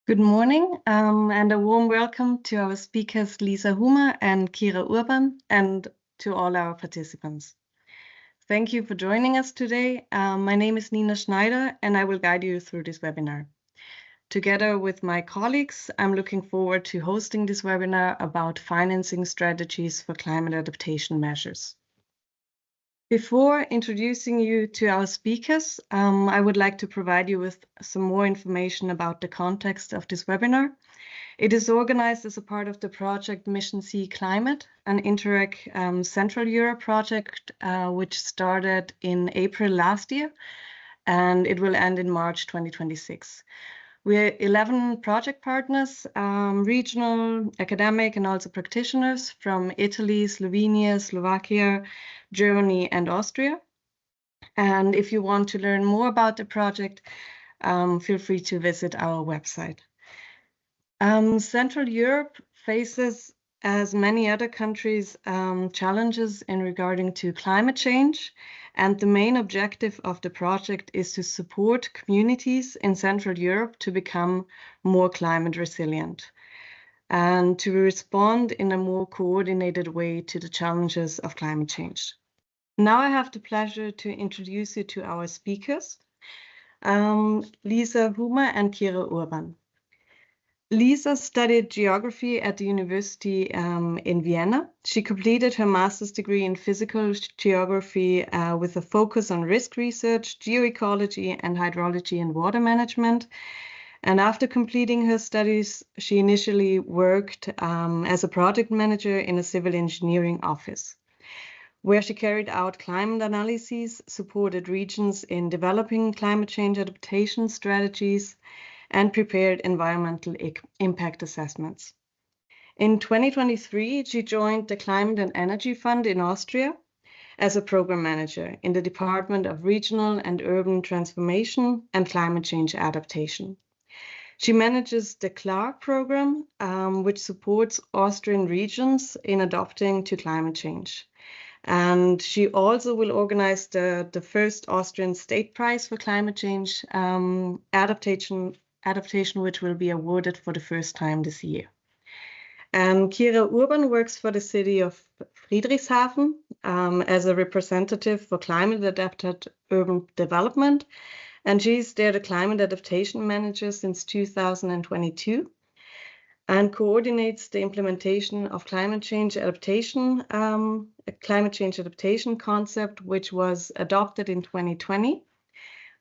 Good morning, and a warm welcome to our speakers, Lisa Humer and Kira Urban, and to all our participants. Thank you for joining us today. My name is Nina Schneider, and I will guide you through this webinar. Together with my colleagues, I'm looking forward to hosting this webinar about financing strategies for climate adaptation measures. Before introducing you to our speakers, I would like to provide you with some more information about the context of this webinar. It is organized as a part of the project Mission C Climate, an Interreg Central Europe project, which started in April last year, and it will end in March 2026. We're 11 project partners, regional, academic, and also practitioners from Italy, Slovenia, Slovakia, Germany, and Austria. And if you want to learn more about the project, feel free to visit our website. Central Europe faces, as many other countries, challenges in regarding to climate change. And the main objective of the project is to support communities in Central Europe to become more climate resilient and to respond in a more coordinated way to the challenges of climate change. Now I have the pleasure to introduce you to our speakers, Lisa Humer and Kira Urban. Lisa studied geography at the University in Vienna. She completed her master's degree in physical geography with a focus on risk research, geoecology, and hydrology and water management. And after completing her studies, she initially worked as a project manager in a civil engineering office, where she carried out climate analyses, supported regions in developing climate change adaptation strategies, and prepared environmental impact assessments. In 2023, she joined the Climate and Energy Fund in Austria as a program manager in the Department of Regional and Urban Transformation and Climate Change Adaptation. She manages the CLARC program, which supports Austrian regions in adapting to climate change. And she also will organize the first Austrian state prize for climate change adaptation, which will be awarded for the first time this year. And Kira Urban works for the city of Friedrichshafen as a representative for climate-adapted urban development. And she's there the climate adaptation manager since 2022. And coordinates the implementation of climate change adaptation, a climate change adaptation concept, which was adopted in 2020,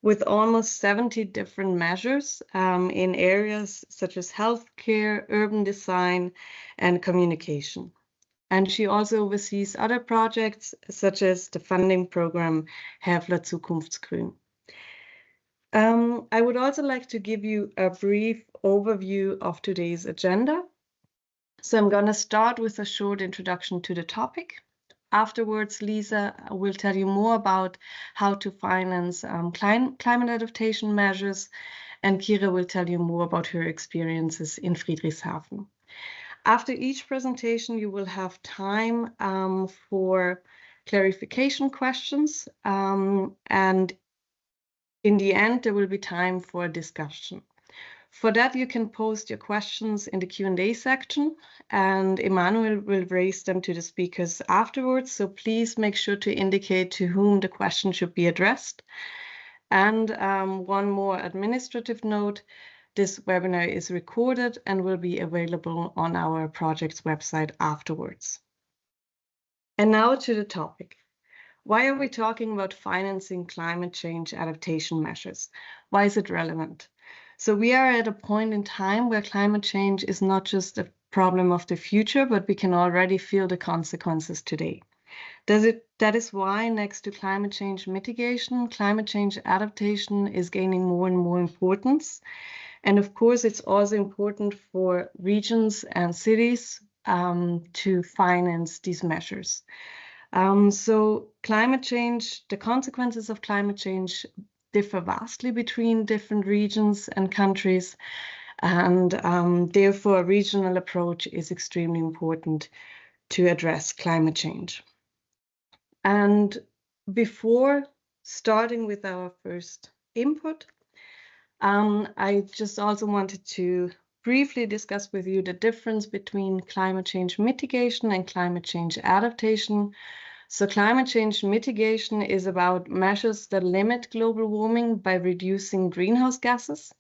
with almost 70 different measures in areas such as healthcare, urban design, and communication. And she also oversees other projects, such as the funding program Häfler Zukunftsgrün. I would also like to give you a brief overview of today's agenda. So I'm going to start with a short introduction to the topic. Afterwards, Lisa will tell you more about how to finance climate adaptation measures, and Kira will tell you more about her experiences in Friedrichshafen. After each presentation, you will have time for clarification questions, and in the end, there will be time for a discussion. For that, you can post your questions in the Q&A section, and Emmanuel will raise them to the speakers afterwards. So please make sure to indicate to whom the question should be addressed. And one more administrative note, this webinar is recorded and will be available on our project's website afterwards. And now to the topic. Why are we talking about financing climate change adaptation measures? Why is it relevant? So we are at a point in time where climate change is not just a problem of the future, but we can already feel the consequences today. That is why, next to climate change mitigation, climate change adaptation is gaining more and more importance. And of course, it's also important for regions and cities to finance these measures. So climate change, the consequences of climate change differ vastly between different regions and countries, and therefore a regional approach is extremely important to address climate change. And before starting with our first input, I just also wanted to briefly discuss with you the difference between climate change mitigation and climate change adaptation. So climate change mitigation is about measures that limit global warming by reducing greenhouse gases.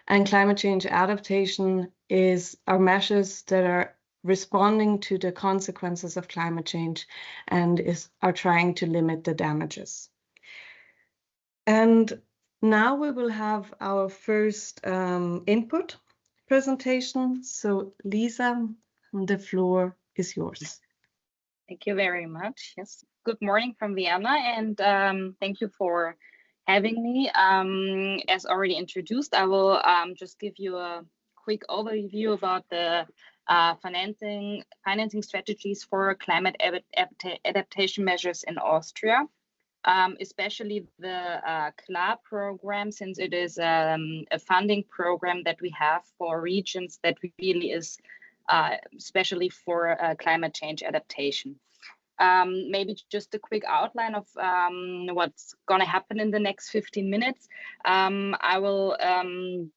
And climate change adaptation are measures that are responding to the consequences of climate change and are trying to limit the damages. And now we will have our first input presentation. So Lisa, the floor is yours. Thank you very much. Yes, good morning from Vienna, and thank you for having me. As already introduced, I will just give you a quick overview about the financing strategies for climate adaptation measures in Austria, especially the CLA program, since it is a funding program that we have for regions that really is especially for climate change adaptation. Maybe just a quick outline of what's going to happen in the next 15 minutes. I will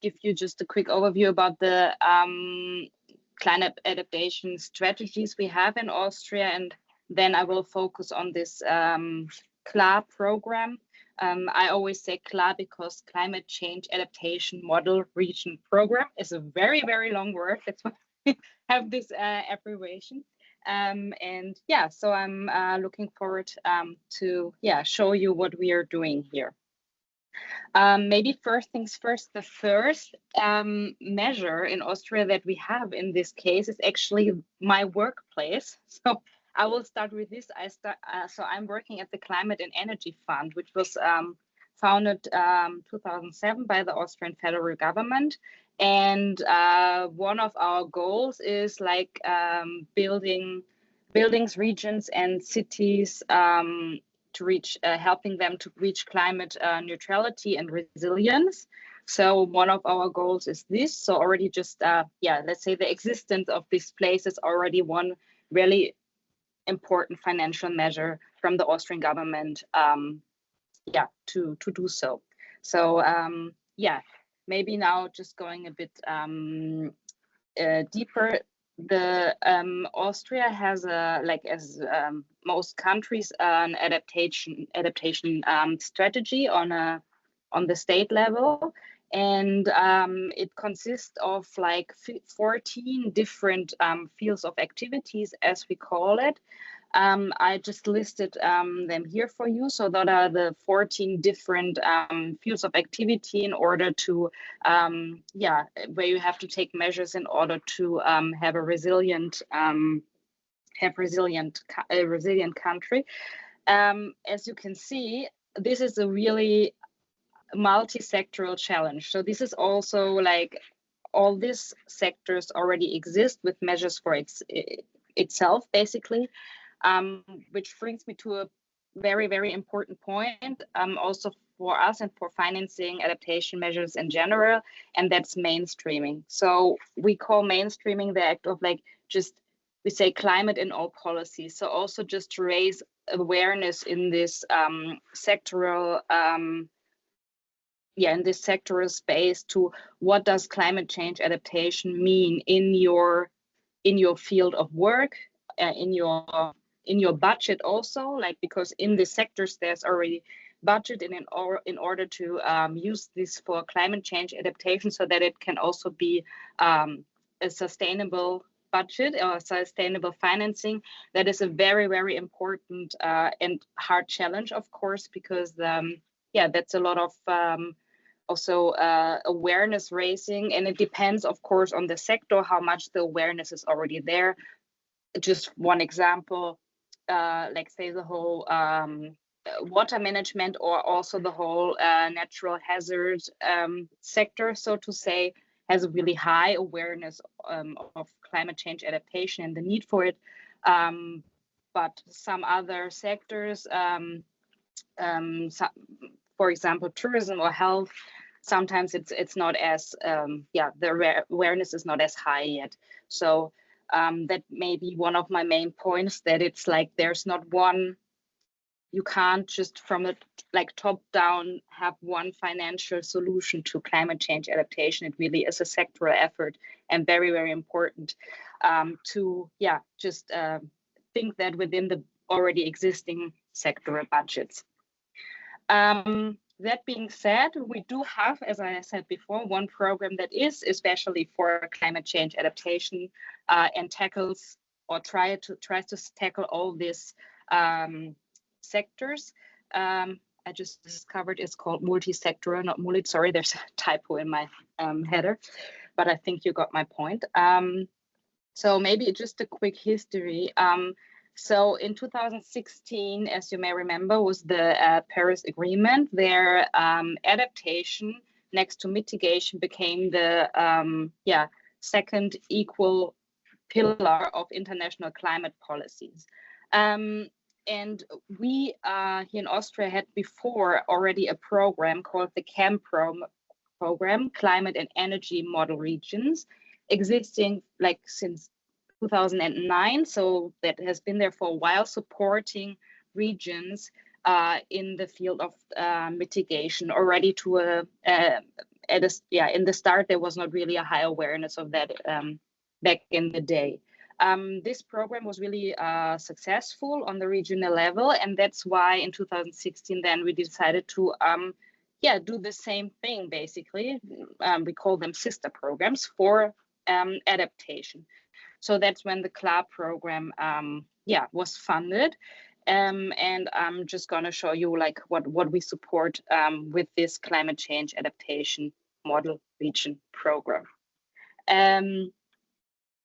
give you just a quick overview about the climate adaptation strategies we have in Austria, and then I will focus on this CLA program. I always say CLA because Climate Change Adaptation Model Region Program is a very, very long word. That's why I have this abbreviation. And yeah, so I'm looking forward to show you what we are doing here. Maybe first things first, the first measure in Austria that we have in this case is actually my workplace. So I will start with this. So I'm working at the Climate and Energy Fund, which was founded 2007 by the Austrian federal government. And one of our goals is like buildings, regions, and cities to reach, helping them to reach climate neutrality and resilience. So one of our goals is this. So already just, let's say the existence of this place is already one really important financial measure from the Austrian government, to do so. So maybe now just going a bit deeper. The Austria has as most countries an adaptation strategy on the state level, and it consists of like 14 different fields of activities, as we call it. I just listed them here for you. So that are the 14 different fields of activity in order to, where you have to take measures in order to have a resilient country. As you can see, this is a really multi-sectoral challenge. So this is also like all these sectors already exist with measures for itself, basically. Which brings me to a very, very important point also for us and for financing adaptation measures in general, and that's mainstreaming. So we call mainstreaming the act of we say climate in all policies. So also just to raise awareness in this sectoral space to what does climate change adaptation mean in your field of work, in your budget also, because in the sectors there's already budget in order to use this for climate change adaptation, so that it can also be a sustainable budget or sustainable financing. That is a very, very important and hard challenge, of course, because that's a lot of also awareness raising, and it depends, of course, on the sector how much the awareness is already there. Just one example, say the whole water management, or also the whole natural hazard sector, so to say, has a really high awareness of climate change adaptation and the need for it. But some other sectors, for example, tourism or health, sometimes it's not as the awareness is not as high yet. So that may be one of my main points, that it's like there's not one you can't just from the top down have one financial solution to climate change adaptation. It really is a sectoral effort, and very, very important to just think that within the already existing sectoral budgets. That being said, we do have, as I said before, one program that is especially for climate change adaptation and tackles or tries to tackle all these sectors. I just discovered it's called multi-sectoral, not multi. Sorry, there's a typo in my header, but I think you got my point. So maybe just a quick history. So in 2016, as you may remember, was the Paris Agreement. Their adaptation next to mitigation became the second equal pillar of international climate policies. And we here in Austria had before already a program called the CAM program, Climate and Energy Model Regions, existing since 2009. So that has been there for a while, supporting regions in the field of mitigation. Already to in the start, there was not really a high awareness of that back in the day. This program was really successful on the regional level, and that's why in 2016 then we decided to do the same thing. Basically, we call them sister programs for adaptation. So that's when the CLA program was funded, and I'm just going to show you what we support with this climate change adaptation model region program.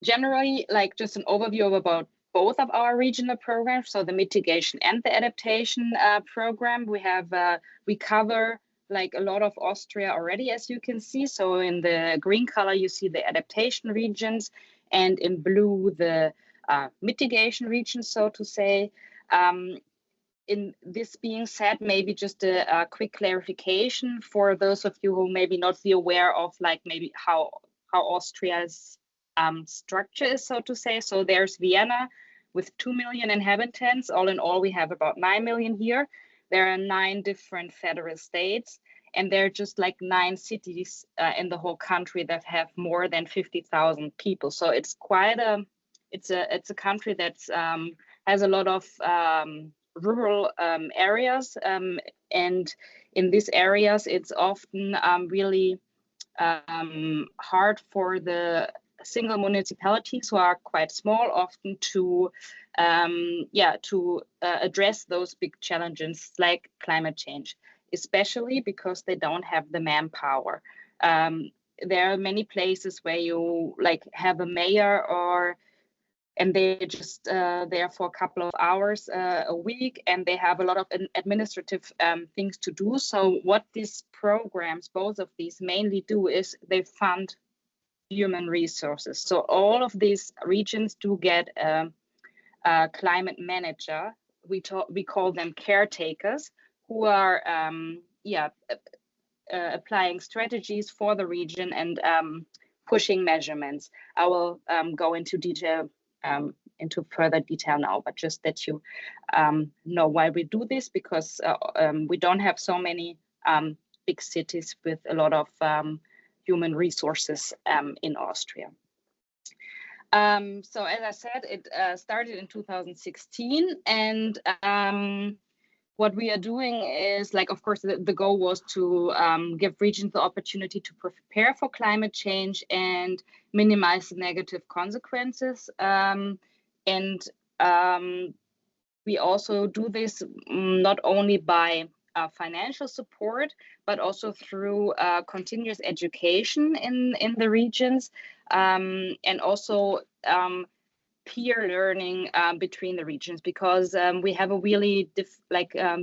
Generally, just an overview about both of our regional programs, so the mitigation and the adaptation program. We cover a lot of Austria already, as you can see. So in the green color, you see the adaptation regions, and in blue, the mitigation regions, so to say. In this being said, maybe just a quick clarification for those of you who maybe not be aware of maybe how Austria's structure is, so to say. So there's Vienna with 2 million inhabitants. All in all, we have about 9 million here. There are 9 different federal states, and there are just 9 cities in the whole country that have more than 50,000 people. So it's quite it's a country that has a lot of rural areas, and in these areas, it's often really hard for the single municipalities who are quite small often to address those big challenges like climate change, especially because they don't have the manpower. There are many places where you have a mayor and they just there for a couple of hours a week, and they have a lot of administrative things to do. So what these programs, both of these, mainly do is they fund human resources. So all of these regions do get a climate manager. We call them caretakers, who are applying strategies for the region and pushing measurements. I will go into further detail now, but just that you know why we do this, because we don't have so many big cities with a lot of human resources in Austria. So as I said, it started in 2016, and what we are doing is, of course, the goal was to give regions the opportunity to prepare for climate change and minimize the negative consequences. We also do this not only by financial support, but also through continuous education in the regions, and also peer learning between the regions, because we have a really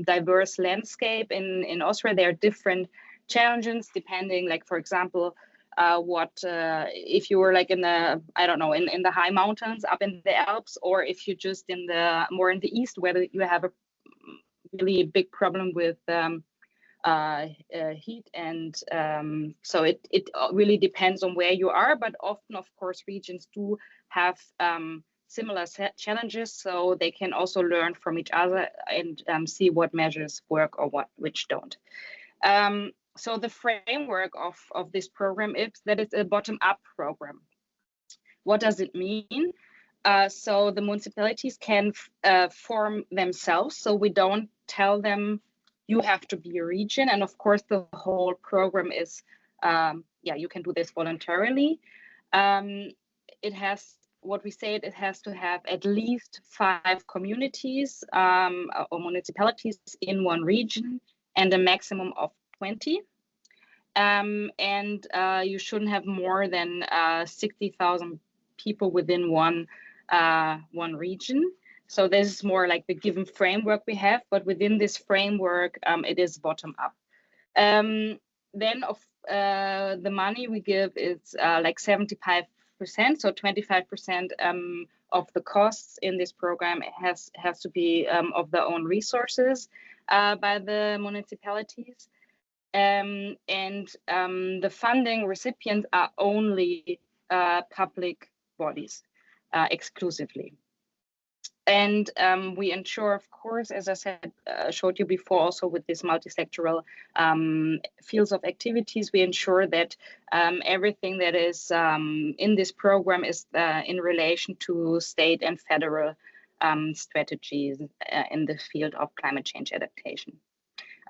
diverse landscape in Austria. There are different challenges depending, for example, if you were in the, I don't know, in the high mountains up in the Alps, or if you're just more in the east, where you have a really big problem with heat, and so it really depends on where you are. But often, of course, regions do have similar challenges, so they can also learn from each other and see what measures work or which don't. So the framework of this program is that it's a bottom-up program. What does it mean? So the municipalities can form themselves, so we don't tell them you have to be a region, and of course the whole program is you can do this voluntarily. It has what we say, it has to have at least 5 communities or municipalities in one region and a maximum of 20. And you shouldn't have more than 60,000 people within one region. So this is more like the given framework we have, but within this framework, it is bottom up. Then of the money we give is like 75%, so 25% of the costs in this program has to be of their own resources by the municipalities. And the funding recipients are only public bodies exclusively. And we ensure, of course, as I said, showed you before, also with this multi-sectoral fields of activities, we ensure that everything that is in this program is in relation to state and federal strategies in the field of climate change adaptation.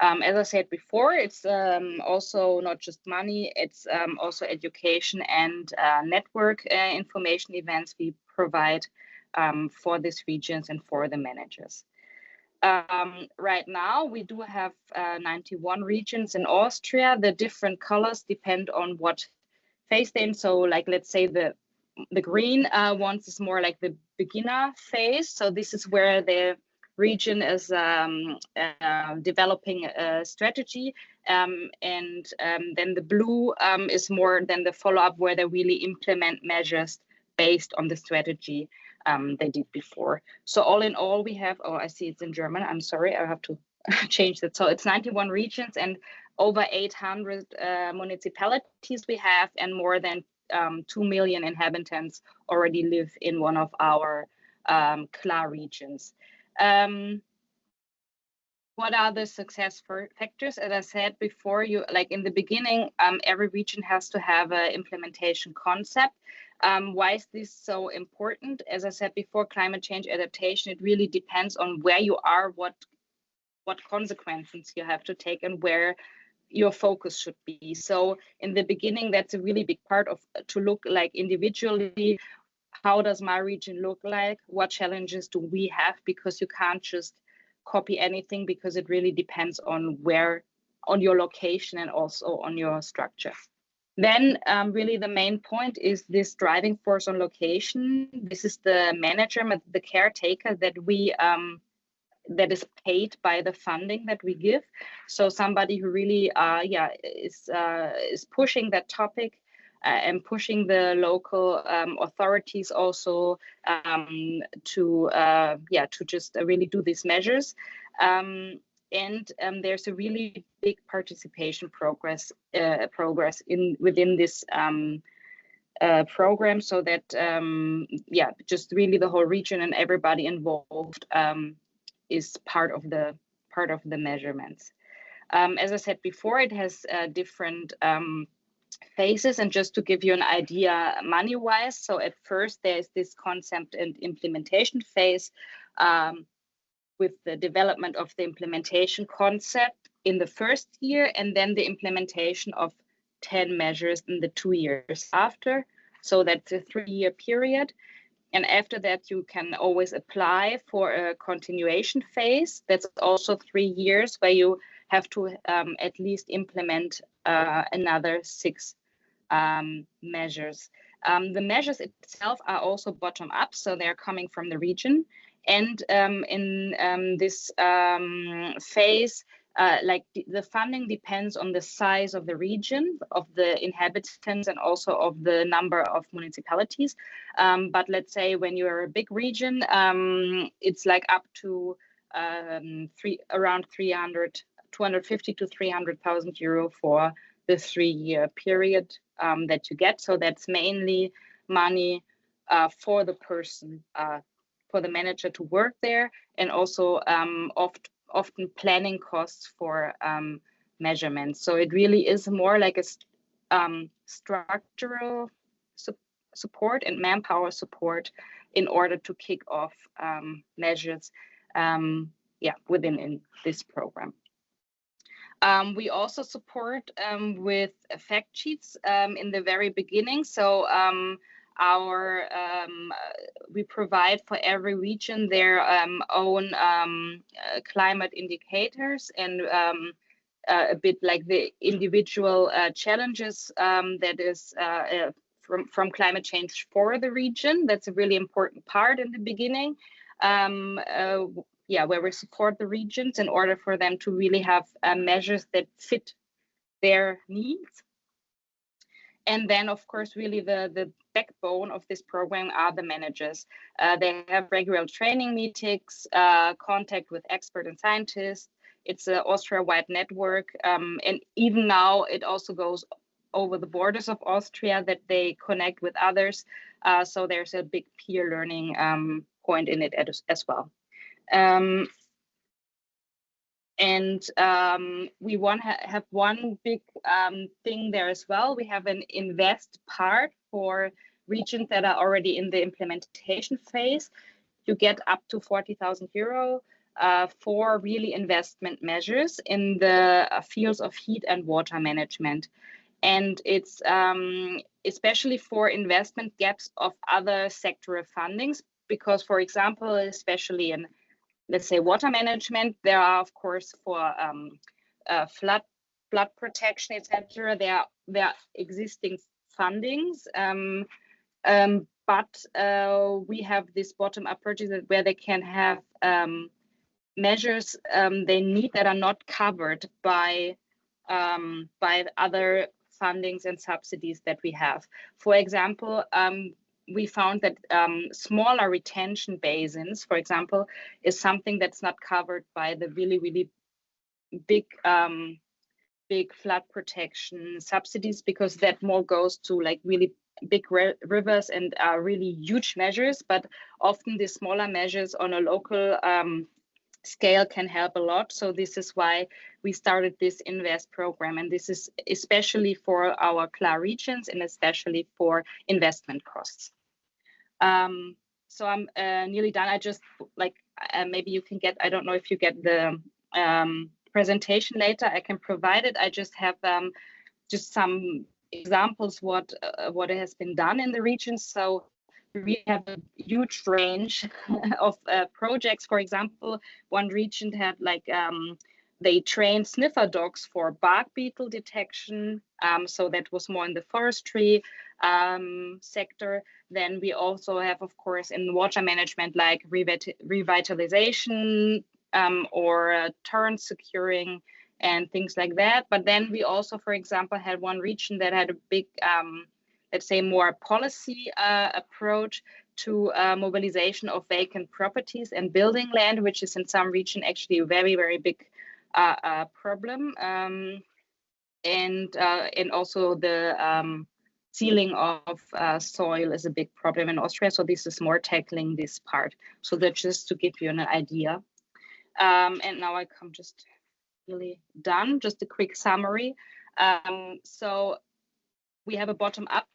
As I said before, it's also not just money, it's also education and network information events we provide for these regions and for the managers. Right now, we do have 91 regions in Austria. The different colors depend on what phase they're in. So like, let's say the green ones is more like the beginner phase. So this is where the region is developing a strategy, and then the blue is more than the follow-up, where they really implement measures based on the strategy they did before. So all in all, we have, oh, I see it's in German, I'm sorry, I have to change that. So it's 91 regions and over 800 municipalities we have, and more than 2 million inhabitants already live in one of our CLA regions. What are the success factors? As I said before, you like in the beginning, every region has to have an implementation concept. Why is this so important? As I said before, climate change adaptation, it really depends on where you are, what consequences you have to take, and where your focus should be. So in the beginning, that's a really big part of to look like individually, how does my region look like? What challenges do we have? Because you can't just copy anything, because it really depends on where, on your location and also on your structure. Then really the main point is this driving force on location. This is the manager, the caretaker that we that is paid by the funding that we give. So somebody who really is pushing that topic and pushing the local authorities also to just really do these measures. And there's a really big participation progress within this program, so that just really the whole region and everybody involved is part of the measurements. As I said before, it has different phases, and just to give you an idea money-wise, so at first there's this concept and implementation phase with the development of the implementation concept in the first year, and then the implementation of 10 measures in the 2 years after. So that's a 3-year period. And after that, you can always apply for a continuation phase. That's also 3 years, where you have to at least implement another 6 measures. The measures itself are also bottom up, so they're coming from the region. And in this phase, like the funding depends on the size of the region, of the inhabitants, and also of the number of municipalities. But let's say when you're a big region, it's like up to around 250 to 300,000 euro for the 3-year period that you get. So that's mainly money for the person, for the manager to work there, and also often planning costs for measurements. So it really is more like a structural support and manpower support in order to kick off measures within this program. We also support with fact sheets in the very beginning. So we provide for every region their own climate indicators and a bit like the individual challenges that is from climate change for the region. That's a really important part in the beginning. Where we support the regions in order for them to really have measures that fit their needs. And then, of course, really the backbone of this program are the managers. They have regular training meetings, contact with experts and scientists. It's an Austria-wide network. And even now, it also goes over the borders of Austria, that they connect with others. So there's a big peer learning point in it as well. We want to have one big thing there as well. We have an invest part for regions that are already in the implementation phase. You get up to 40,000 euro for really investment measures in the fields of heat and water management. And it's especially for investment gaps of other sectoral fundings, because, for example, especially in, let's say, water management, there are, of course, for flood protection, etc. There are existing fundings, but we have this bottom-up project where they can have measures they need that are not covered by other fundings and subsidies that we have. For example, we found that smaller retention basins, for example, is something that's not covered by the really big flood protection subsidies, because that more goes to like really big rivers and really huge measures. But often the smaller measures on a local scale can help a lot. So this is why we started this INVEST program, and this is especially for our CLAR regions and especially for investment costs. So I'm nearly done. I just like maybe you can get, I don't know if you get the presentation later, I can provide it. I just have just some examples what has been done in the regions. So we have a huge range of projects. For example, one region had like they trained sniffer dogs for bark beetle detection. So that was more in the forestry sector. Then we also have, of course, in water management, like revitalization or turn securing and things like that. But then we also, for example, had one region that had a big let's say, more policy approach to mobilization of vacant properties and building land, which is in some region actually a very big problem. And also the sealing of soil is a big problem in Austria. So this is more tackling this part. So that's just to give you an idea. And now I come just really done, just a quick summary. So we have a bottom-up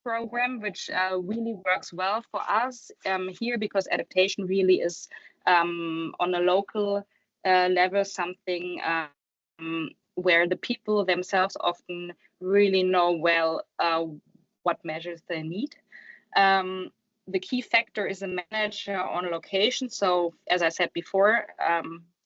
program, which really works well for us here, because adaptation really is on a local level something where the people themselves often really know well what measures they need. The key factor is a manager on location. So as I said before,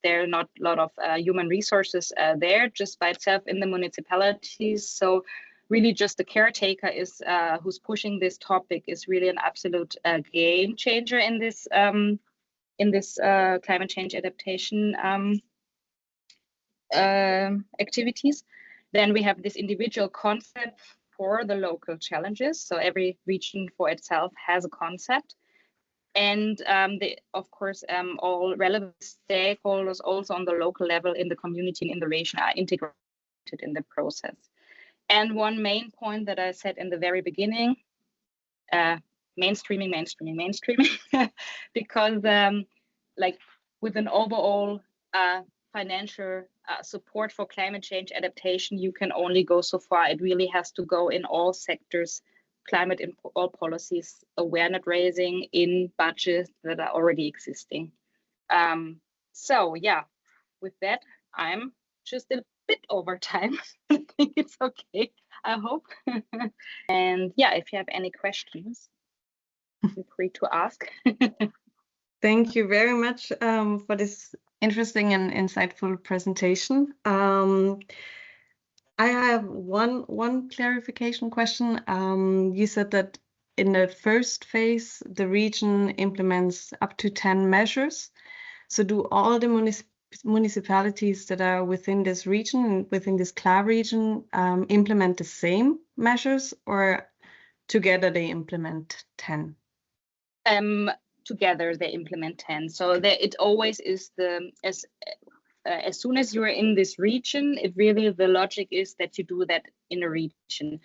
there are not a lot of human resources there just by itself in the municipalities. So really just the caretaker is who's pushing this topic is really an absolute game changer in this climate change adaptation activities. Then we have this individual concept for the local challenges. So every region for itself has a concept. And of course, all relevant stakeholders also on the local level in the community and in the region are integrated in the process. And one main point that I said in the very beginning, mainstreaming, because like with an overall financial support for climate change adaptation, you can only go so far. It really has to go in all sectors, climate in all policies, awareness raising in budgets that are already existing. So yeah, with that, I'm just a bit over time. I think it's okay, I hope. And yeah, if you have any questions, feel free to ask. Thank you very much for this interesting and insightful presentation. I have one clarification question. You said that in the first phase, the region implements up to 10 measures. So do all the municipalities that are within this region, within this CLA region, implement the same measures, or together they implement 10? Together they implement 10. So it always is as soon as you're in this region, it really, the logic is that you do that in a region.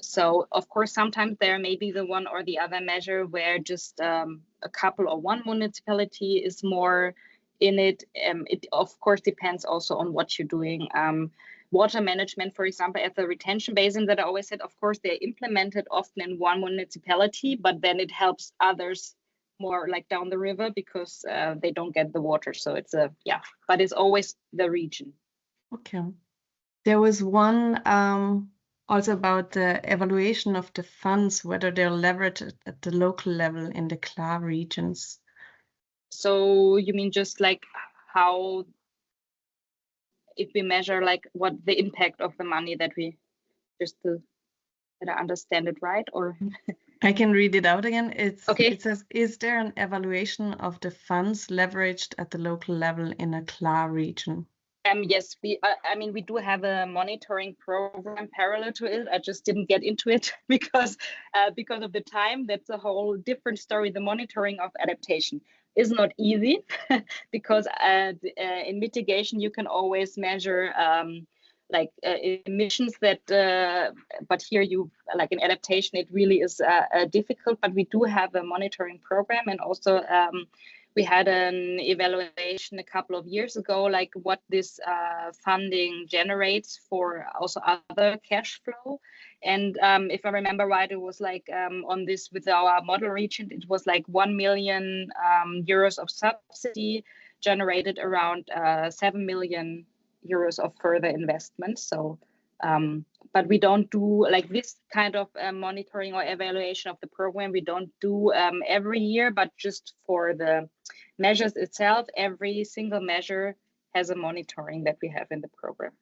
So of course, sometimes there may be the one or the other measure where just a couple or one municipality is more in it. It of course depends also on what you're doing. Water management, for example, at the retention basin that I always said, of course, they're implemented often in one municipality, but then it helps others more like down the river because they don't get the water. So it's but it's always the region. Okay. There was one also about the evaluation of the funds, whether they're leveraged at the local level in the CLA regions. So you mean just like how, if we measure like what the impact of the money that we just did I understand it right, or? I can read it out again. Okay. It says, is there an evaluation of the funds leveraged at the local level in a CLA region? Yes, I mean, we do have a monitoring program parallel to it. I just didn't get into it because of the time. That's a whole different story. The monitoring of adaptation is not easy because in mitigation, you can always measure like emissions that, but here you, like in adaptation, it really is difficult, but we do have a monitoring program, and also we had an evaluation a couple of years ago, like what this funding generates for also other cash flow. And if I remember right, it was like on this with our model region, it was like 1 million euros of subsidy generated around 7 million euros of further investment. So, but we don't do like this kind of monitoring or evaluation of the program. We don't do every year, but just for the measures itself, every single measure has a monitoring that we have in the program.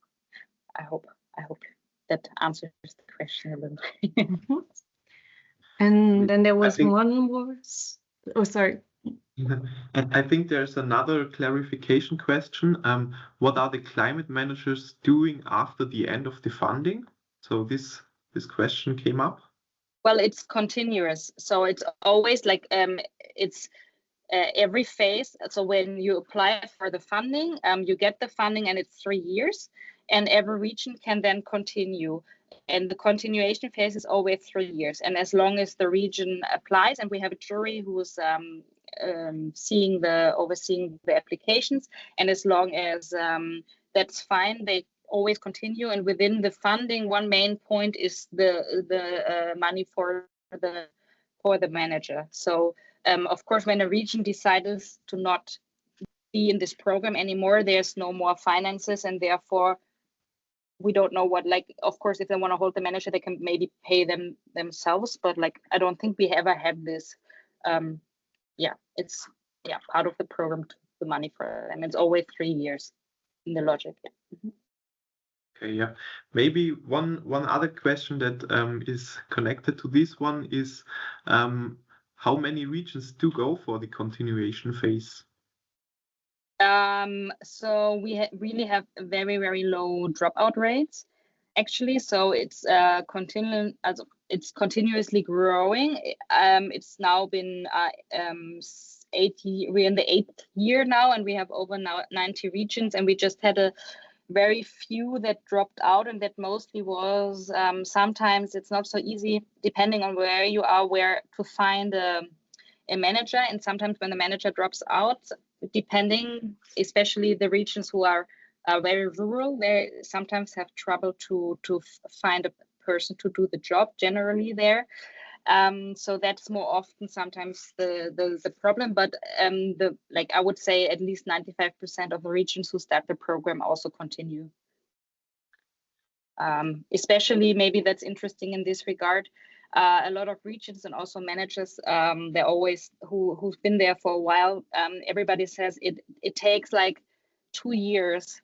I hope that answers the question a little. Mm-hmm. And then there was one more. Oh, sorry. And I think there's another clarification question. What are the climate managers doing after the end of the funding? So this question came up. Well, it's continuous. So it's always like it's every phase. So when you apply for the funding, you get the funding and it's 3 years, and every region can then continue. And the continuation phase is always 3 years. And as long as the region applies, and we have a jury who's overseeing the applications, and as long as that's fine, they always continue. And within the funding, one main point is the money for the manager. So of course, when a region decides to not be in this program anymore, there's no more finances, and therefore we don't know what, like, of course, if they want to hold the manager, they can maybe pay them themselves, but like, I don't think we ever had this. It's part of the program, the money for them. It's always 3 years in the logic. Yeah. Mm-hmm. Okay, yeah. Maybe one other question that is connected to this one is how many regions do go for the continuation phase? So we really have very, very low dropout rates, actually. So it's continuously growing. It's now been 80. We're in the 8th year now, and we have over now 90 regions. And we just had a very few that dropped out, and that mostly was sometimes it's not so easy, depending on where you are, where to find a manager. And sometimes when the manager drops out, depending, especially the regions who are very rural, they sometimes have trouble to find a person to do the job generally there. So that's more often sometimes the problem, but I would say at least 95% of the regions who start the program also continue. Especially, maybe that's interesting in this regard, a lot of regions and also managers, they're always who've been there for a while, everybody says it takes like 2 years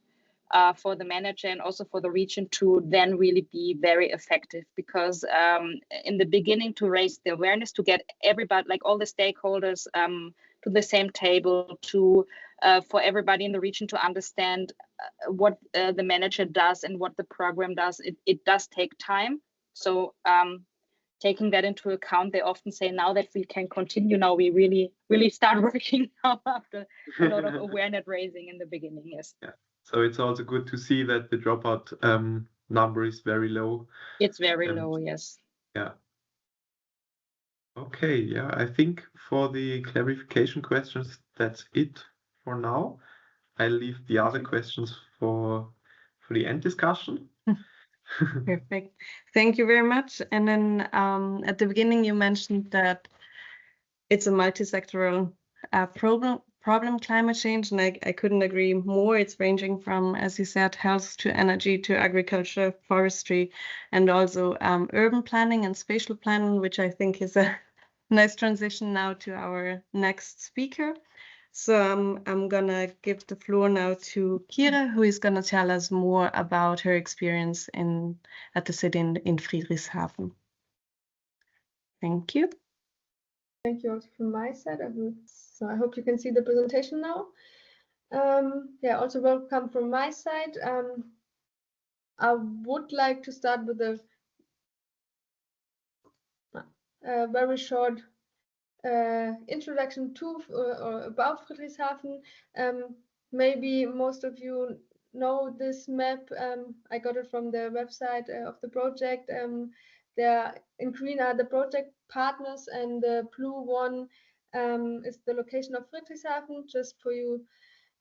for the manager and also for the region to then really be very effective, because in the beginning, to raise the awareness, to get everybody, like all the stakeholders, to the same table, to for everybody in the region to understand what the manager does and what the program does, it does take time. So taking that into account, they often say, now that we can continue, now we really start working now after a lot of awareness raising in the beginning. Yes. Yeah. So it's also good to see that the dropout number is very low. It's very low, yes. Yeah. Okay, yeah, I think for the clarification questions, that's it for now. I'll leave the other questions for the end discussion. Perfect. Thank you very much. And then at the beginning, you mentioned that it's a multi-sectoral problem, climate change, and I couldn't agree more. It's ranging from, as you said, health to energy to agriculture, forestry, and also urban planning and spatial planning, which I think is a nice transition now to our next speaker. So I'm gonna give the floor now to Kira, who is gonna tell us more about her experience at the city in Friedrichshafen. Thank you. Thank you also from my side. So I hope you can see the presentation now. Yeah, also welcome from my side. I would like to start with a very short introduction to or about Friedrichshafen. Maybe most of you know this map. I got it from the website of the project. There in green are the project partners, and the blue one is the location of Friedrichshafen. Just for you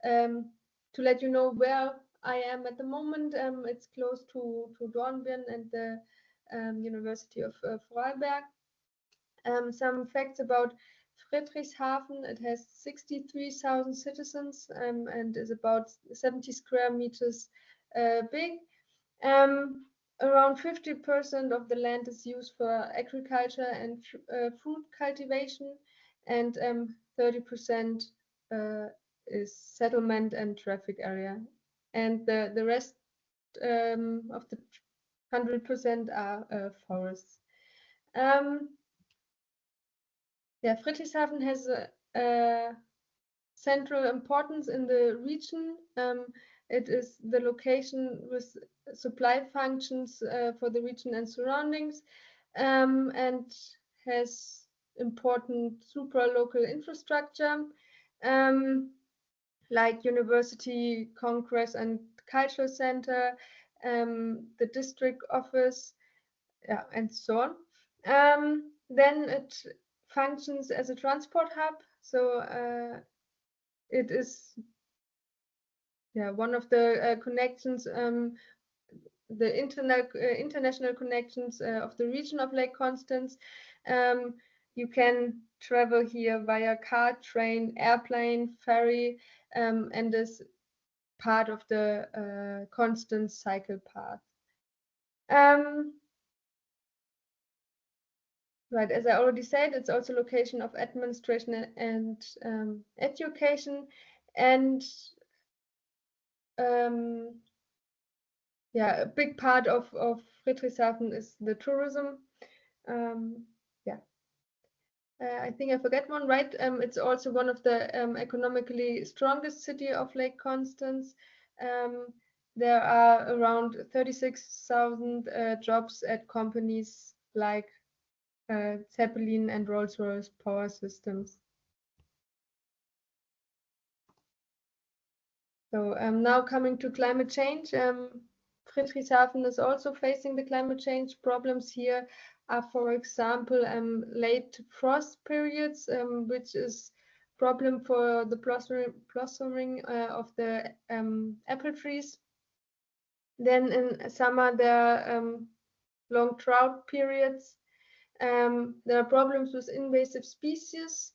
to let you know where I am at the moment. It's close to Dornbirn and the University of Vorarlberg. Some facts about Friedrichshafen: it has 63,000 citizens and is about 70 square meters big. Around 50% of the land is used for agriculture and fruit cultivation, and 30% is settlement and traffic area. And the rest of the 100% are forests. Yeah, Friedrichshafen has a central importance in the region. It is the location with supply functions for the region and surroundings, and has important supra-local infrastructure like university, congress and cultural center, the district office, yeah, and so on. Then it functions as a transport hub, so it is one of the connections, the international connections of the region of Lake Constance. You can travel here via car, train, airplane, ferry, and is part of the Constance cycle path. Right, as I already said, it's also location of administration and education, and yeah, a big part of Friedrichshafen is the tourism. Yeah, I think I forget one, right? It's also one of the economically strongest city of Lake Constance. There are around 36,000 jobs at companies like Zeppelin and Rolls-Royce Power Systems. So now coming to climate change, Friedrichshafen is also facing the climate change problems here. Are, for example, late frost periods, which is problem for the blossoming of the apple trees. Then in summer there are long drought periods. There are problems with invasive species.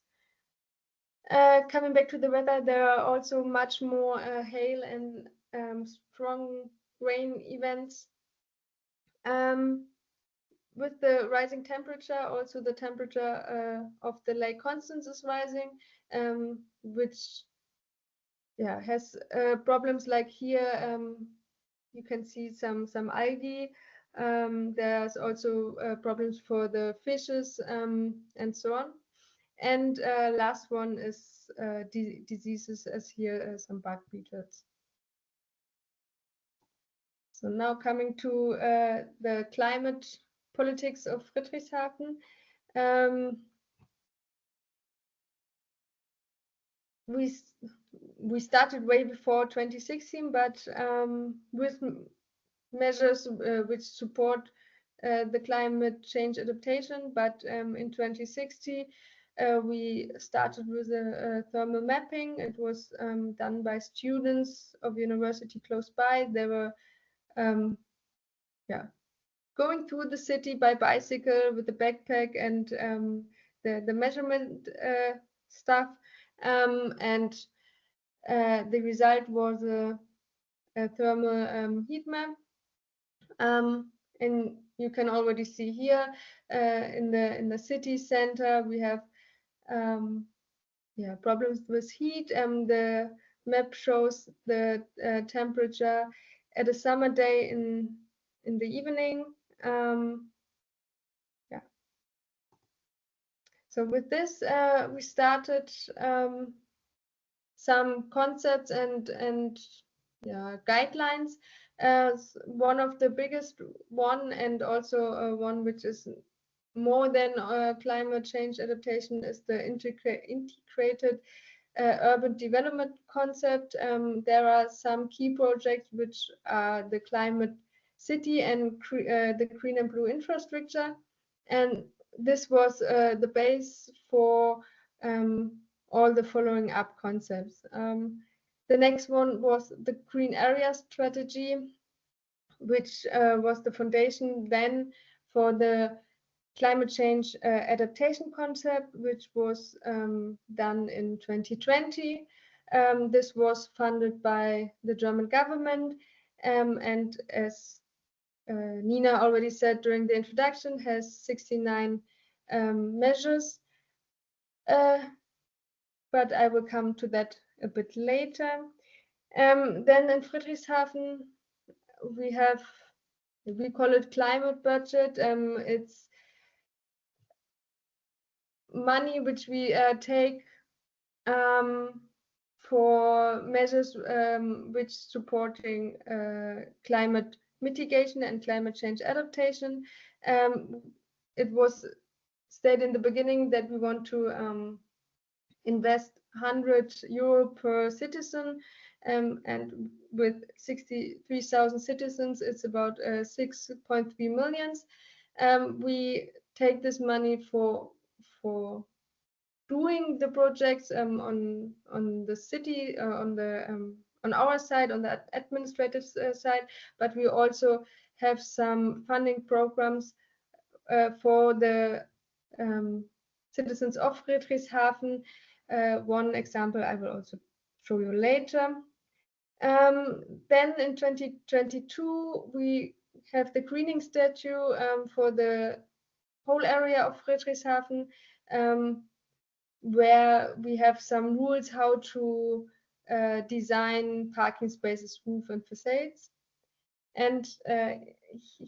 Coming back to the weather, there are also much more hail and strong rain events. With the rising temperature, also the temperature of the Lake Constance is rising, which has problems like here. You can see some algae. There's also problems for the fishes and so on. And last one is diseases, as here some bug beetles. So now coming to the climate politics of Friedrichshafen. We started way before 2016, but with measures which support the climate change adaptation. But in 2060, we started with a thermal mapping. It was done by students of university close by. They were going through the city by bicycle with the backpack and the measurement stuff, and the result was a thermal heat map. And you can already see here in the city center we have problems with heat. The map shows the temperature at a summer day in the evening. So with this we started some concepts and guidelines. One of the biggest one, and also one which is more than climate change adaptation, is the integrated urban development concept. There are some key projects which are the climate city and the green and blue infrastructure, and this was the base for all the following up concepts. The next one was the green area strategy, which was the foundation then for the climate change adaptation concept, which was done in 2020. This was funded by the German government, and as Nina already said during the introduction, has 69 measures. But I will come to that a bit later. Then in Friedrichshafen, we call it climate budget. It's money which we take for measures which supporting climate mitigation and climate change adaptation. It was stated in the beginning that we want to invest 100 euro per citizen, and with 63,000 citizens, it's about 6.3 millions. We take this money for doing the projects on the city, on our side, on the administrative side, but we also have some funding programs for the citizens of Friedrichshafen. One example I will also show you later. Then in 2022, we have the greening statue for the whole area of Friedrichshafen, where we have some rules how to design parking spaces, roof and facades. And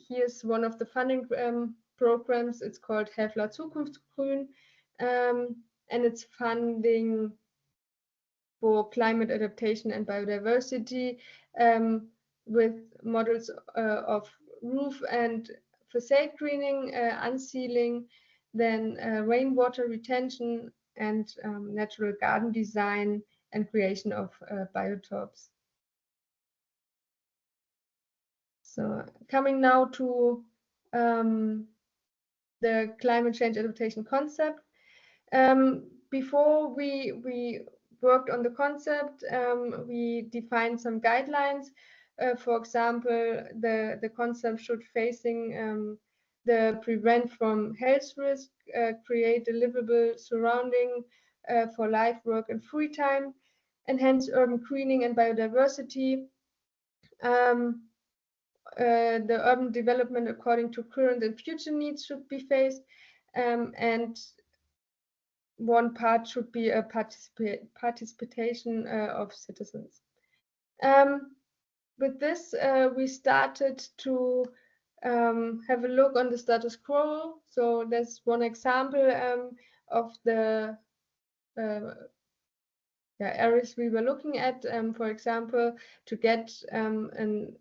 here's one of the funding programs. It's called Häfler Zukunftsgrün, and it's funding for climate adaptation and biodiversity with models of roof and facade greening, unsealing, then rainwater retention, and natural garden design and creation of biotopes. So coming now to the climate change adaptation concept. Before we worked on the concept, we defined some guidelines. For example, the concept should facing the prevent from health risk, create a livable surrounding for life, work, and free time, enhance urban greening and biodiversity. The urban development according to current and future needs should be faced, and one part should be a participation of citizens. With this, we started to have a look on the status quo. So that's one example of the areas we were looking at. For example, to get an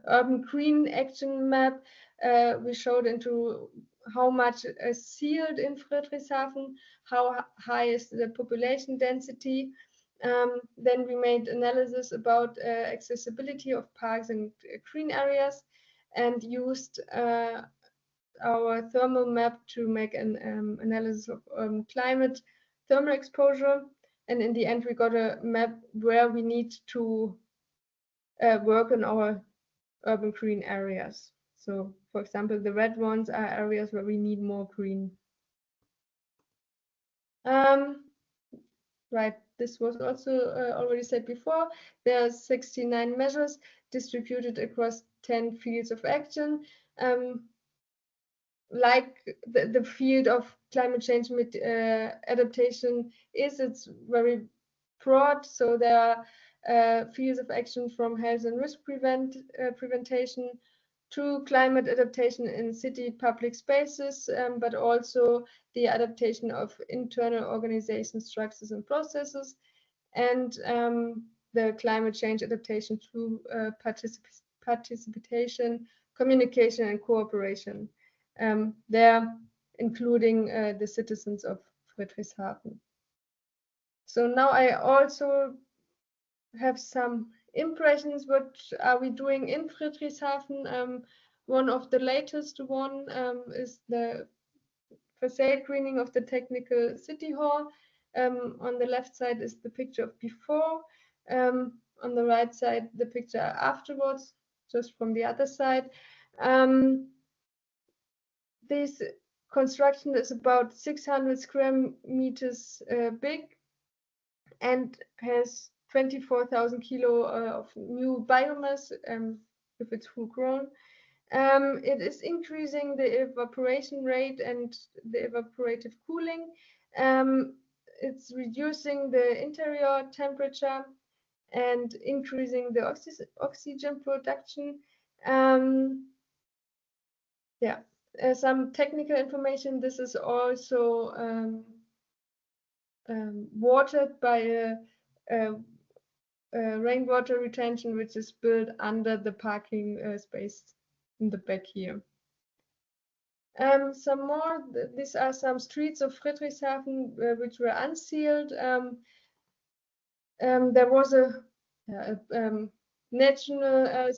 urban green action map, we showed into how much is sealed in Friedrichshafen, how high is the population density. Then we made analysis about accessibility of parks and green areas, and used our thermal map to make an analysis of climate thermal exposure. And in the end, we got a map where we need to work on our urban green areas. So, for example, the red ones are areas where we need more green. Right, this was also already said before. There are 69 measures distributed across 10 fields of action. Like the field of climate change adaptation is, it's very broad. So there are fields of action from health and risk prevention to climate adaptation in city public spaces, but also the adaptation of internal organization structures and processes, and the climate change adaptation through participation, communication, and cooperation. There, including the citizens of Friedrichshafen. So now I also have some impressions. What are we doing in Friedrichshafen? One of the latest one is the facade greening of the technical city hall. On the left side is the picture of before. On the right side, the picture afterwards, just from the other side. This construction is about 600 square meters big and has 24,000 kilo of new biomass if it's full grown. It is increasing the evaporation rate and the evaporative cooling. It's reducing the interior temperature and increasing the oxygen production. Some technical information. This is also watered by a rainwater retention, which is built under the parking space in the back here. Some more. These are some streets of Friedrichshafen which were unsealed. There was a national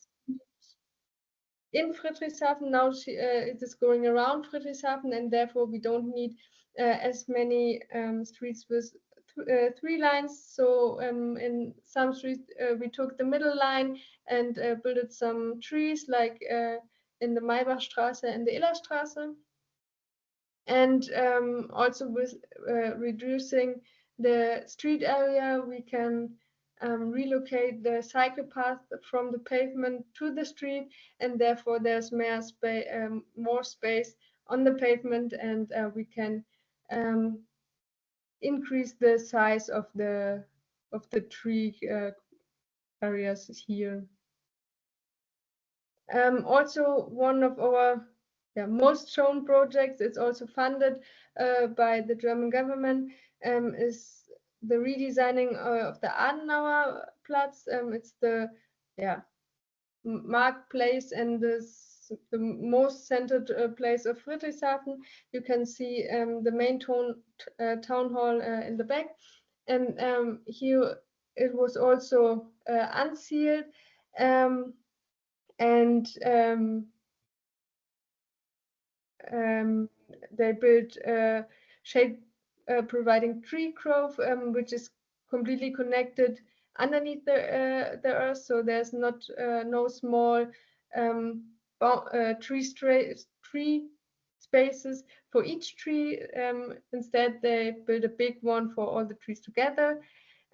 in Friedrichshafen. Now it is going around Friedrichshafen, and therefore we don't need as many streets with 3 lines. So in some streets we took the middle line and built some trees, like in the Maybachstraße and the Illerstraße. And also with reducing the street area, we can relocate the cycle path from the pavement to the street, and therefore there's more space on the pavement, and we can increase the size of the tree areas here. Also, one of our most shown projects, it's also funded by the German government, is the redesigning of the Adenauer Platz. It's the marketplace and the most centered place of Friedrichshafen. You can see the main town hall in the back, and here it was also unsealed. and they built shade providing tree growth, which is completely connected underneath the earth, so there's not no small tree spaces for each tree. Instead, they build a big one for all the trees together.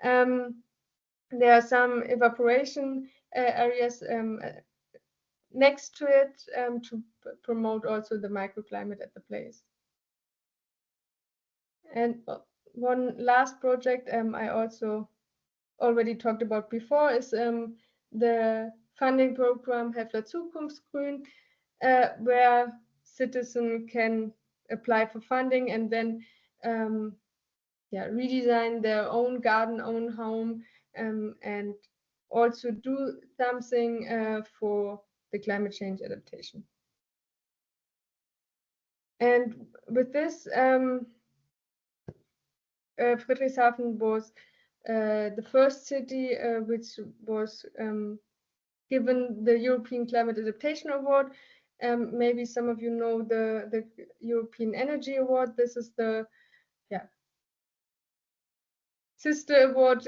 There are some evaporation areas next to it to promote also the microclimate at the place. And one last project I also already talked about before is the funding program Helfer Zukunftsgrün, where citizens can apply for funding and then redesign their own garden, own home, and also do something for the climate change adaptation. And with this, Friedrichshafen was the first city which was given the European Climate Adaptation Award. Maybe some of you know the European Energy Award. This is the sister award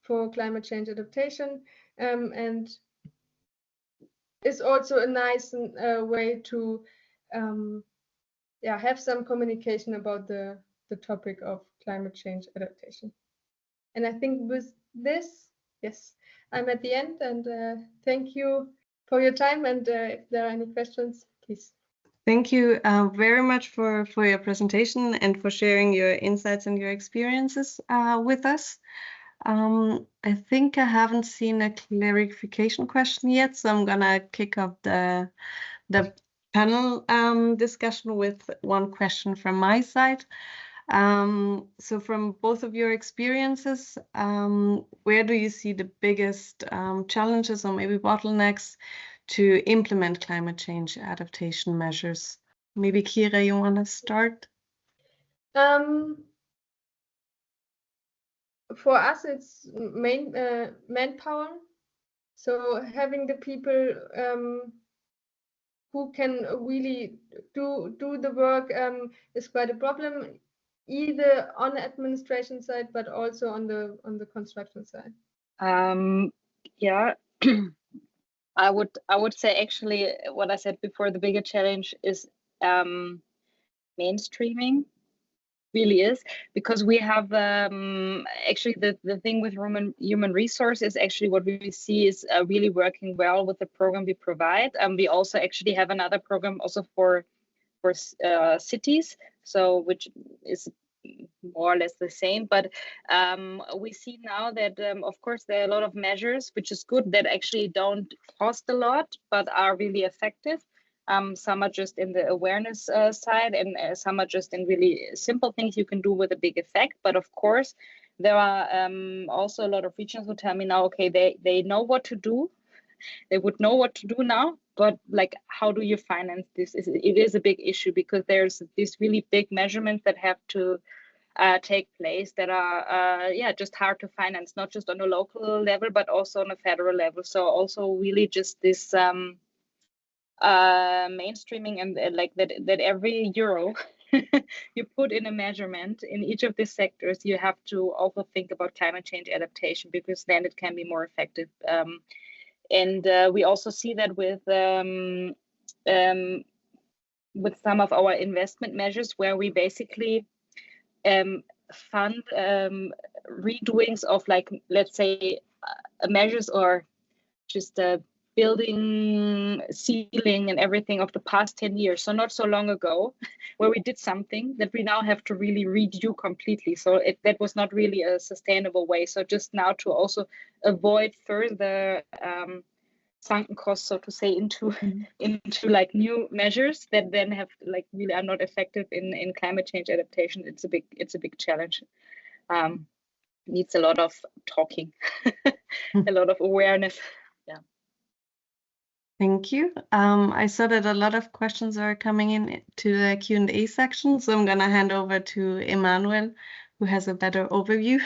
for climate change adaptation, and is also a nice way to have some communication about the topic of climate change adaptation. And I think with this, yes, I'm at the end, and thank you for your time, and if there are any questions, please. Thank you very much for your presentation and for sharing your insights and your experiences with us. I think I haven't seen a clarification question yet, so I'm gonna kick off the panel discussion with one question from my side. So from both of your experiences, where do you see the biggest challenges or maybe bottlenecks to implement climate change adaptation measures? Maybe Kira, you want to start? For us, it's manpower. So having the people who can really do the work is quite a problem, either on the administration side, but also on the construction side. Yeah. I would say actually what I said before, the bigger challenge is mainstreaming, really is, because we have actually the thing with human resource is actually what we see is really working well with the program we provide. We also actually have another program also for cities, so which is more or less the same, but we see now that of course there are a lot of measures, which is good, that actually don't cost a lot but are really effective. Some are just in the awareness side, and some are just in really simple things you can do with a big effect. But of course there are also a lot of regions who tell me now, okay, they know what to do, they would know what to do now, but like, how do you finance this? It is a big issue, because there's these really big measurements that have to take place that are just hard to finance, not just on a local level but also on a federal level. So also really just this mainstreaming, and like that every euro you put in a measurement in each of these sectors, you have to also think about climate change adaptation, because then it can be more effective. And we also see that with some of our investment measures, where we basically fund redoings of, like, let's say measures or just building, ceiling and everything of the past 10 years. So not so long ago, where we did something that we now have to really redo completely. So that was not really a sustainable way. So just now to also avoid further sunken costs, so to say, into like new measures that then have like really are not effective in climate change adaptation. It's a big challenge. Needs a lot of talking, a lot of awareness. Yeah. Thank you. I saw that a lot of questions are coming in to the Q&A section, so I'm gonna hand over to Emmanuel, who has a better overview.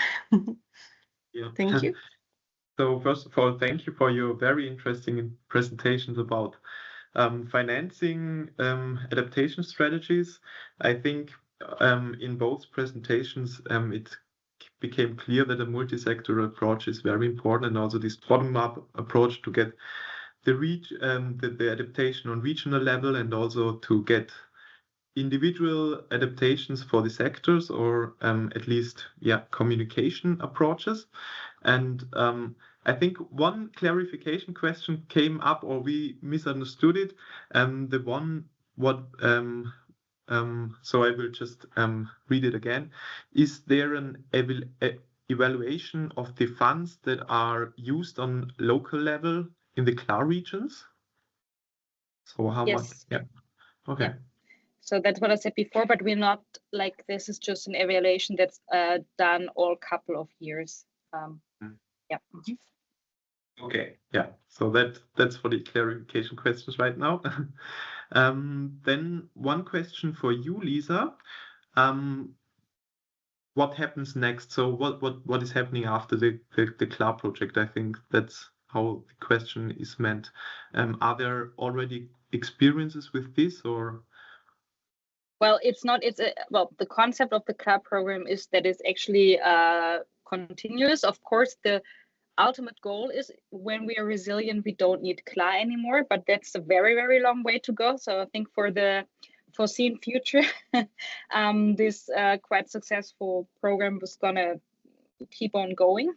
Yeah. Thank you. So first of all, thank you for your very interesting presentations about financing adaptation strategies. I think in both presentations it became clear that a multi-sectoral approach is very important, and also this bottom-up approach to get the adaptation on regional level, and also to get individual adaptations for the sectors, or at least communication approaches. And I think one clarification question came up, or we misunderstood it. The one what so I will just read it again. Is there an evaluation of the funds that are used on local level in the CLAR regions? So how much? Yes. Yeah. Okay. Yeah. So that's what I said before, but we're not like, this is just an evaluation that's done all couple of years. Yeah. Okay, yeah. So that's for the clarification questions right now. Then one question for you, Lisa. What happens next? So what is happening after the CLAR project? I think that's how the question is meant. Are there already experiences with this, or? Well, it's not. Well, the concept of the CLAR program is that it's actually continuous. Of course, the ultimate goal is when we are resilient, we don't need CLAR anymore, but that's a very, very long way to go. So I think for the foreseen future, this quite successful program was gonna keep on going.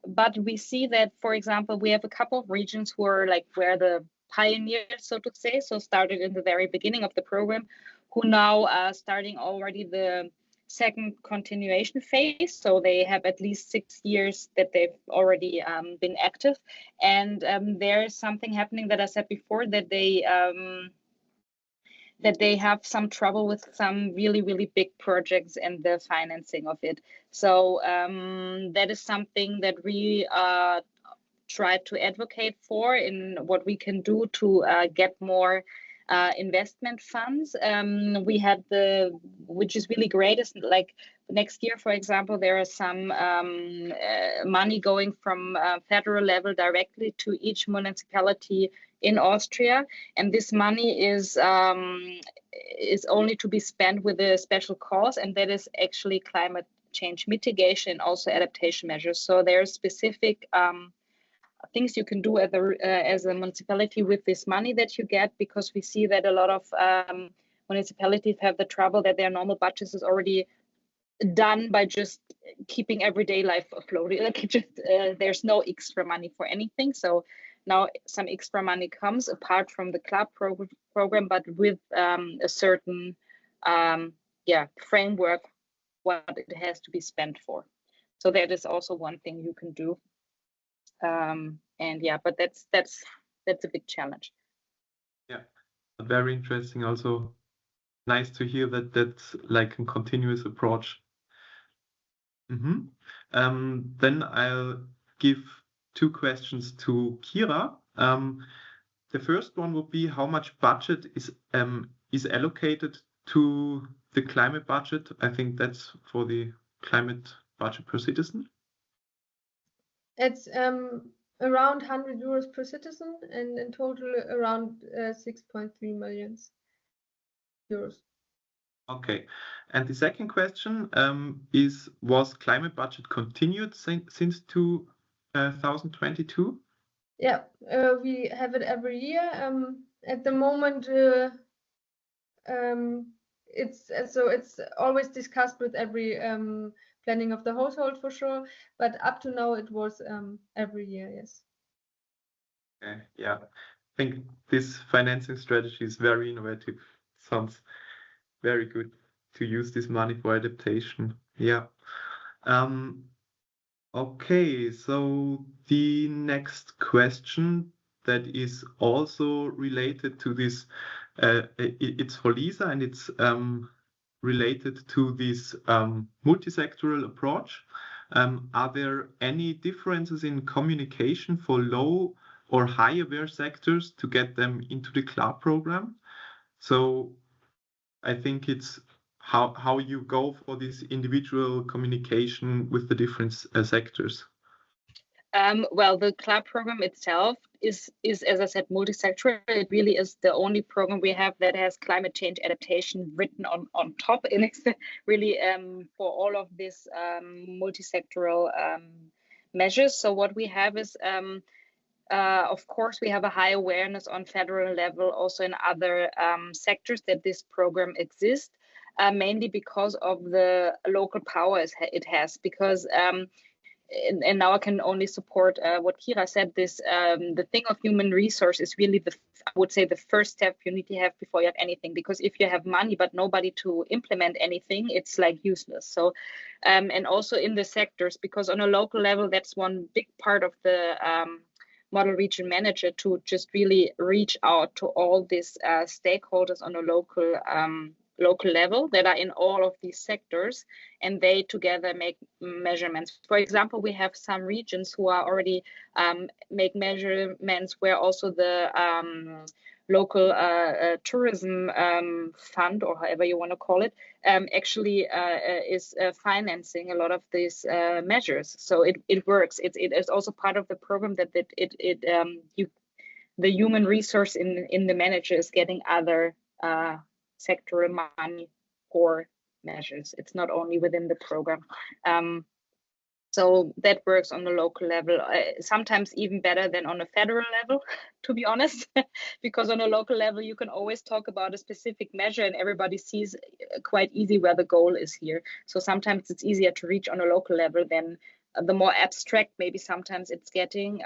But we see that, for example, we have a couple of regions who are like where the pioneers, so to say, so started in the very beginning of the program, who now are starting already the second continuation phase. So they have at least 6 years that they've already been active. And there's something happening that I said before, that they have some trouble with some really, really big projects and the financing of it. So that is something that we try to advocate for in what we can do to get more investment funds. We had which is really great, is like next year, for example, there is some money going from federal level directly to each municipality in Austria, and this money is only to be spent with a special cause, and that is actually climate change mitigation and also adaptation measures. So there are specific things you can do as a municipality with this money that you get, because we see that a lot of municipalities have the trouble that their normal budget is already done by just keeping everyday life afloat. Like there's no extra money for anything. So now some extra money comes apart from the CLAR program, but with a certain framework what it has to be spent for. So that is also one thing you can do. And yeah, but that's a big challenge. Yeah, very interesting. Also nice to hear that that's like a continuous approach. Then I'll give 2 questions to Kira. The first one would be, how much budget is allocated to the climate budget? I think that's for the climate budget per citizen. It's around 100 euros per citizen, and in total around 6.3 million euros. Okay. And the second question was climate budget continued since 2022? Yeah, we have it every year. At the moment, it's always discussed with every planning of the household for sure, but up to now it was every year, yes. Okay, yeah. I think this financing strategy is very innovative. Sounds very good to use this money for adaptation. Yeah. Okay, so the next question that is also related to this, it's for Lisa, and it's related to this multi-sectoral approach. Are there any differences in communication for low or high aware sectors to get them into the CLAR program? So I think it's how you go for this individual communication with the different sectors. Well, the CLAB program itself is, as I said, multi-sectoral. It really is the only program we have that has climate change adaptation written on top, and it's really for all of these multi-sectoral measures. So what we have is, of course, we have a high awareness on federal level, also in other sectors, that this program exists, mainly because of the local power it has, because and now I can only support what Kira said. This the thing of human resource is really I would say the first step you need to have before you have anything. Because if you have money but nobody to implement anything, it's like useless. So, and also in the sectors, because on a local level, that's one big part of the model region manager, to just really reach out to all these stakeholders on a local level that are in all of these sectors, and they together make measurements. For example, we have some regions who are already make measurements where also the local tourism fund, or however you want to call it, actually is financing a lot of these measures. So it works. It is also part of the program that the human resource in the manager is getting other sectoral money for measures. It's not only within the program. So that works on the local level, sometimes even better than on a federal level, to be honest, because on a local level, you can always talk about a specific measure and everybody sees quite easy where the goal is here. So sometimes it's easier to reach on a local level than the more abstract, maybe sometimes it's getting.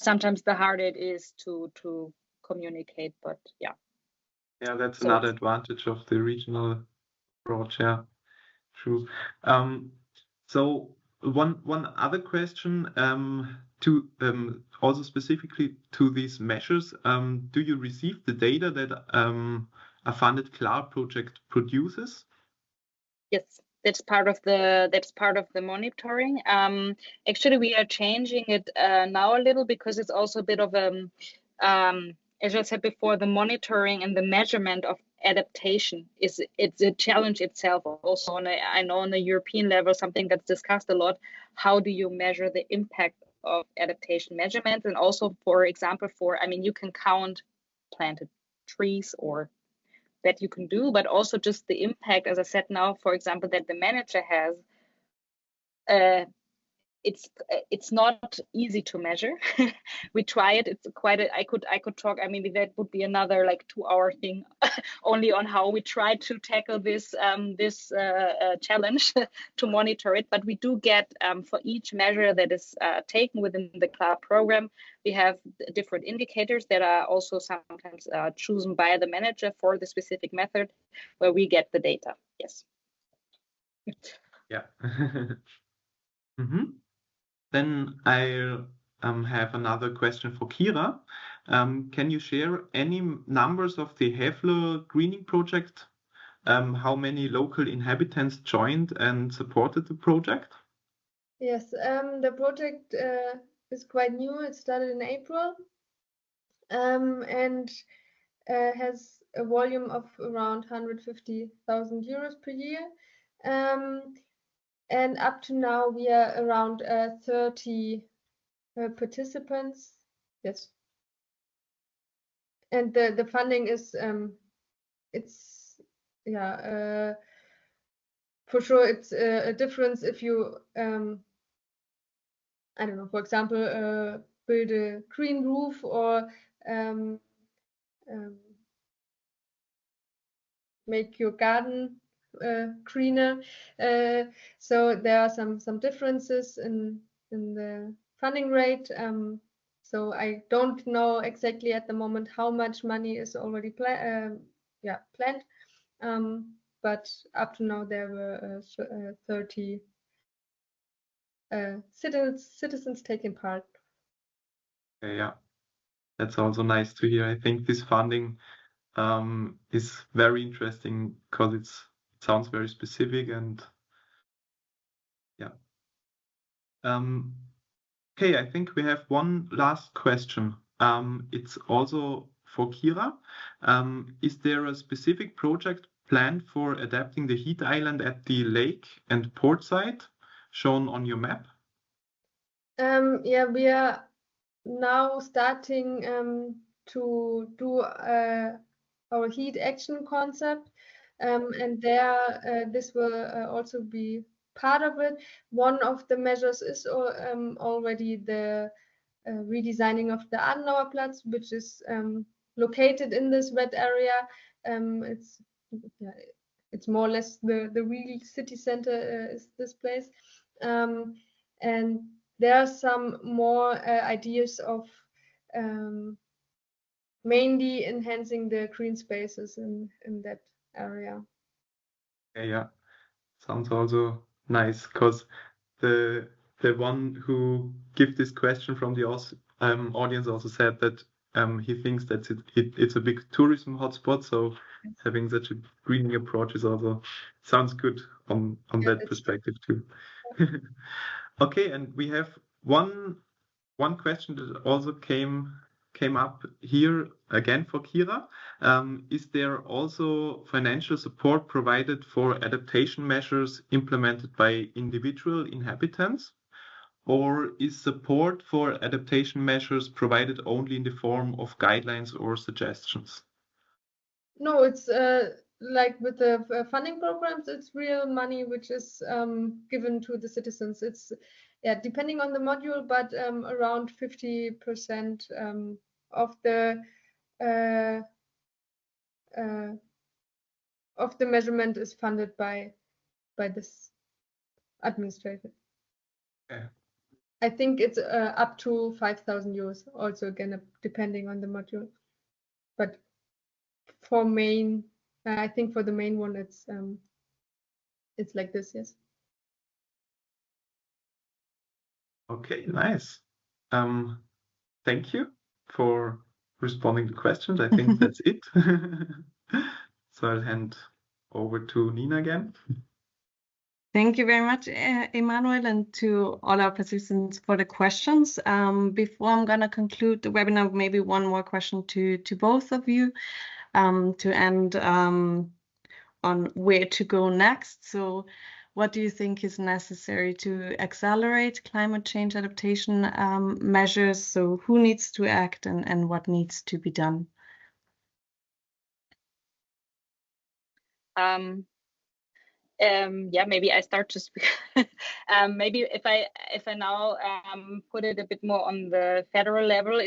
Sometimes the harder it is to communicate, but yeah. Yeah, that's So another advantage of the regional approach. Yeah, true. So one other question to also specifically to these measures. Do you receive the data that a funded CLAB project produces? yes, that's part of the monitoring. Actually, we are changing it now a little, because it's also a bit of as I said before, the monitoring and the measurement of adaptation it's a challenge itself. Also, I know on the European level, something that's discussed a lot. How do you measure the impact of adaptation measurements? And also, for example, you can count planted trees, or that you can do, but also just the impact, as I said now, for example, that the manager has. It's not easy to measure. We try it. It's quite I could talk. Maybe that would be another like 2-hour thing only on how we try to tackle this challenge to monitor it. But we do get for each measure that is taken within the CLAB program, we have different indicators that are also sometimes chosen by the manager for the specific method, where we get the data. Yes. Yeah. Then I have another question for Kira. Can you share any numbers of the Hefler greening project? How many local inhabitants joined and supported the project? Yes, the project is quite new. It started in April, and has a volume of around 150,000 euros per year. And up to now, we are around 30 participants. Yes. And the funding is, it's, yeah, for sure, it's a difference if you, I don't know, for example, build a green roof, or make your garden greener. So there are some differences in the funding rate. So I don't know exactly at the moment how much money is already planned. But up to now there were 30 citizens taking part. Okay, yeah, that's also nice to hear. I think this funding is very interesting because it sounds very specific, and yeah. Okay, I think we have one last question. It's also for Kira. Is there a specific project planned for adapting the heat island at the lake and port site shown on your map? Yeah, we are now starting to do our heat action concept, and there this will also be part of it. One of the measures is already the redesigning of the Adenauer Platz, which is located in this red area. It's more or less the real city center is this place, and there are some more ideas of mainly enhancing the green spaces in that area. Yeah, sounds also nice, because the one who gave this question from the audience also said that he thinks that it's a big tourism hotspot, so having such a greening approach is also sounds good on that perspective too. Okay, and we have one question that also came up here again for Kira. Is there also financial support provided for adaptation measures implemented by individual inhabitants? Or is support for adaptation measures provided only in the form of guidelines or suggestions? No, it's like with the funding programs, it's real money which is given to the citizens. It's depending on the module, but around 50% of the measurement is funded by this administrator. Yeah. I think it's up to 5,000 euros. Also, again, depending on the module, but for main, I think for the main one, it's like this. Yes. Okay, nice. Thank you for responding to questions. I think that's it. So I'll hand over to Nina again. Thank you very much, Emanuel, and to all our participants for the questions. Before I'm going to conclude the webinar, maybe one more question to both of you to end on where to go next. So what do you think is necessary to accelerate climate change adaptation measures? So who needs to act and what needs to be done? Yeah, maybe I start to speak. Maybe if I now put it a bit more on the federal level,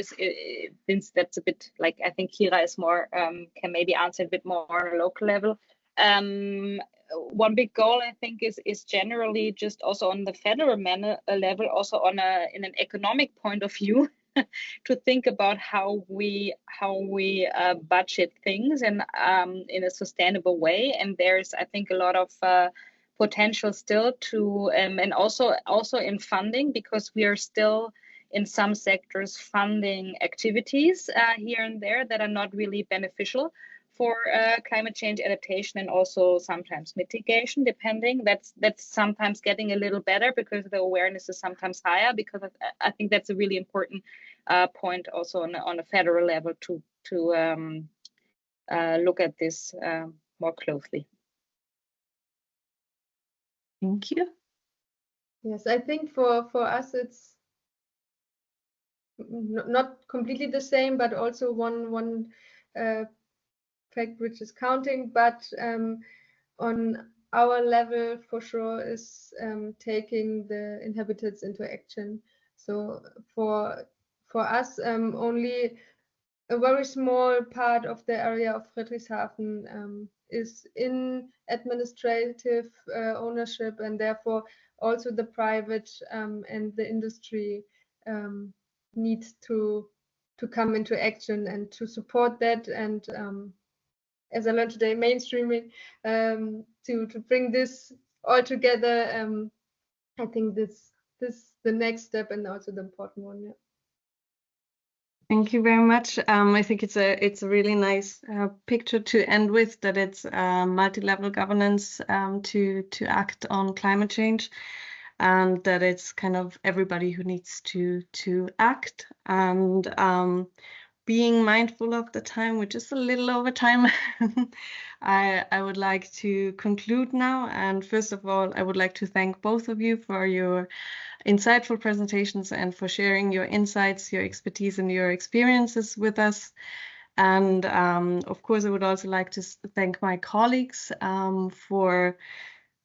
since that's a bit like, I think Kira is more can maybe answer a bit more on a local level. One big goal, I think, is generally just also on the federal level, also in an economic point of view, to think about how we budget things and in a sustainable way. And there's, I think, a lot of potential still to and also in funding, because we are still in some sectors funding activities here and there that are not really beneficial for climate change adaptation, and also sometimes mitigation, depending. That's sometimes getting a little better because the awareness is sometimes higher, because I think that's a really important point also on a federal level to look at this more closely. Thank you. Yes, I think for us it's not completely the same, but also one fact which is counting, but on our level for sure is taking the inhabitants into action. So for us, only a very small part of the area of Friedrichshafen is in administrative ownership, and therefore also the private and the industry needs to come into action and to support that, and as I learned today, mainstreaming to bring this all together. I think this the next step, and also the important one. Yeah. Thank you very much. I think it's a really nice picture to end with, that it's multi-level governance to act on climate change, and that it's kind of everybody who needs to act, and being mindful of the time, which is a little over time. I would like to conclude now. And first of all, I would like to thank both of you for your insightful presentations and for sharing your insights, your expertise, and your experiences with us. And of course, I would also like to thank my colleagues for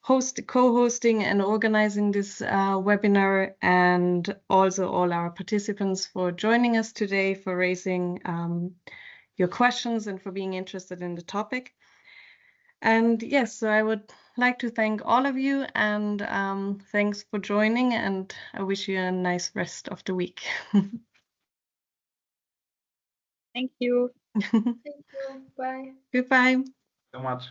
co-hosting and organizing this webinar, and also all our participants for joining us today, for raising your questions and for being interested in the topic. And yes, so I would like to thank all of you, and thanks for joining, and I wish you a nice rest of the week. Thank you. Thank you. Bye. Goodbye. So much.